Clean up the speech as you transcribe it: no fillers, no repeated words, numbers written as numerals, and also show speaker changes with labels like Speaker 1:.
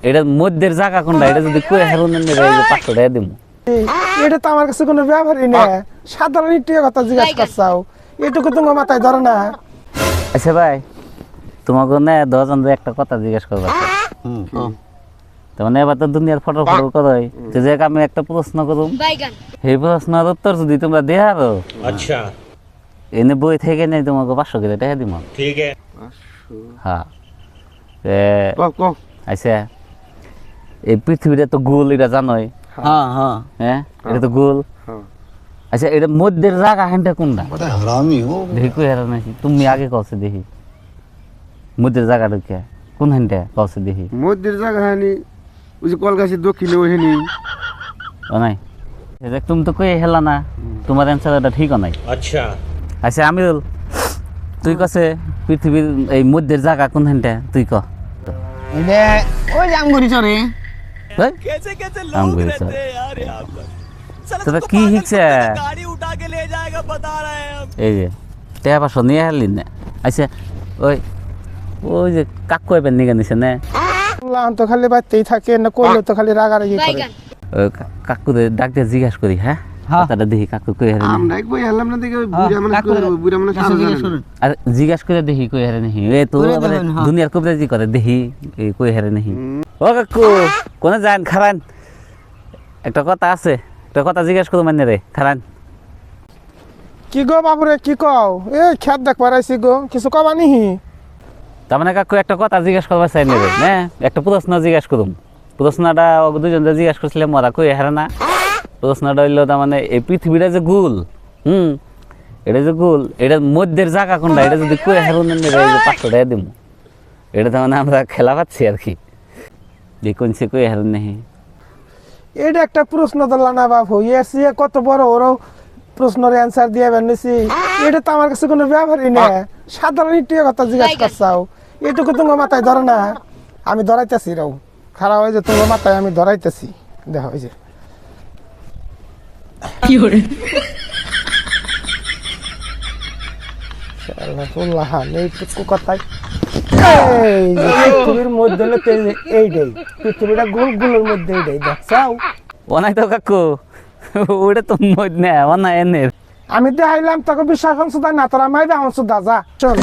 Speaker 1: এটার মধ্যের জায়গা কোনটা এটা যদি কই হারুন না 500 টাকা দিব।
Speaker 2: এটা তো আমার কাছে কোনো ব্যাপারই না, সাধারণ একটু কথা জিজ্ঞাসা করছাও, এটুকু তোমার মাথায় ধরে না।
Speaker 1: আচ্ছা ভাই তোমাকে না 10 জন একটা কথা জিজ্ঞেস করবো। মানে এবার তো দুনিয়ার ফটো ফটো করই তো যে আমি একটা প্রশ্ন করুম সেই প্রশ্নের উত্তর যদি তোমরা দেয়া আরো আচ্ছা এনে বই থেকে নেই তোমাকে 500 করে টাকা দিব। ঠিক আছে হ্যাঁ আচ্ছা এই পৃথিবীটা তো গোল এটা জানোই। হ্যাঁ হ্যাঁ হ্যাঁ এটা তো গোল। আচ্ছা এটা মধ্যের জায়গা হ্যান্ডটা কোনটা? দেখি কই হারা নাকি তুমি আগে কছে দেখি মধ্যের জায়গাটা কে কোন হ্যান্ডটা কছে দেখি
Speaker 3: মধ্যের জায়গা হানি ওই যে কলকাছি দক্ষিণে ওখানে
Speaker 1: ও নাই এটা তুমি তো কই হেলা না তোমার অ্যানসারটা ঠিক নাই। আচ্ছা আচ্ছা আমিরুল তুই কছে পৃথিবীর এই মধ্যের জায়গা কোন হ্যান্ডটা তুই ক।
Speaker 2: এটা ওই আমগুরি চরে
Speaker 1: আমগুরি চরে তোরা কি শিখছে এই যে টাকা 500 নিয়ে হারলি না। আচ্ছা ওই ওই যে কাকু এবার নিয়ে নিছে না
Speaker 2: তো খালি বাড়তেই থাকে না, কইলে তো খালি রাগারাগি করে।
Speaker 1: ওই কাকুদের ডাক দিয়ে জিজ্ঞাসা করি। হ্যাঁ কথাটা দেখি কাকু কই হারে
Speaker 3: আমরা কই হলাম না দেখে বুড়া মানুষ
Speaker 1: আর জিজ্ঞাসা করে দেখি কই হারে নাহি এ তো দুনিয়ার কবিরাজি করে দেখি কই হারে নাহি। ও কাকু কোনে যান খারান একটা কথা আছে একটা কথা জিজ্ঞাসা করো মানে রে খারান।
Speaker 2: কি গো বাবুরে কি কও? এ খেত দেখবার আইছি গো, কিছু কবা নিহি?
Speaker 1: তার মানে কাকু একটা কথা জিজ্ঞাসা করবার চাই নেবে হ্যাঁ একটা প্রশ্ন জিজ্ঞাসা করুম। প্রশ্নটা দুজন জিজ্ঞাসা করছিলাম ওরা কই হারে না। প্রশ্নটা হইলো তার মানে এই পৃথিবীটা যে গোল এটা যে গোল এটার মধ্যের জায়গা কোনটা এটা যদি কই হারুন না 500 টাকা দিব। এটা তার মানে আমরা খেলা পাচ্ছি আর কি দেখুনছি কই হারুন নাহি।
Speaker 2: এটা একটা প্রশ্ন ধরলা না বাবু, এসে কত বড় ওর প্রশ্নের অ্যান্সার দিয়ে বেরোছি। এটা তো আমার কাছে কোনো ব্যাপারই না, সাধারণ একটু কথা জিজ্ঞাসা করছাও, এটুকু তোমার মাথায় ধরে না। আমি ধরাইতেছি রাও খারাপ হয়ে যে তোমার মাথায় আমি ধরাইতেছি দেখো ওই যে কি করে কথাই এই যে পৃথিবীর মধ্যে এইটাই পৃথিবীটা গোল গোলের মধ্যে এইটাই দেখছাও।
Speaker 1: ও নাই তো কাকু ওটা তো মধ্যে না ও না এনের
Speaker 2: আমি দেখাইলাম তোকে বিশ্বাস হন সুদা না তোরা মাইবে হন সুদা যা চল।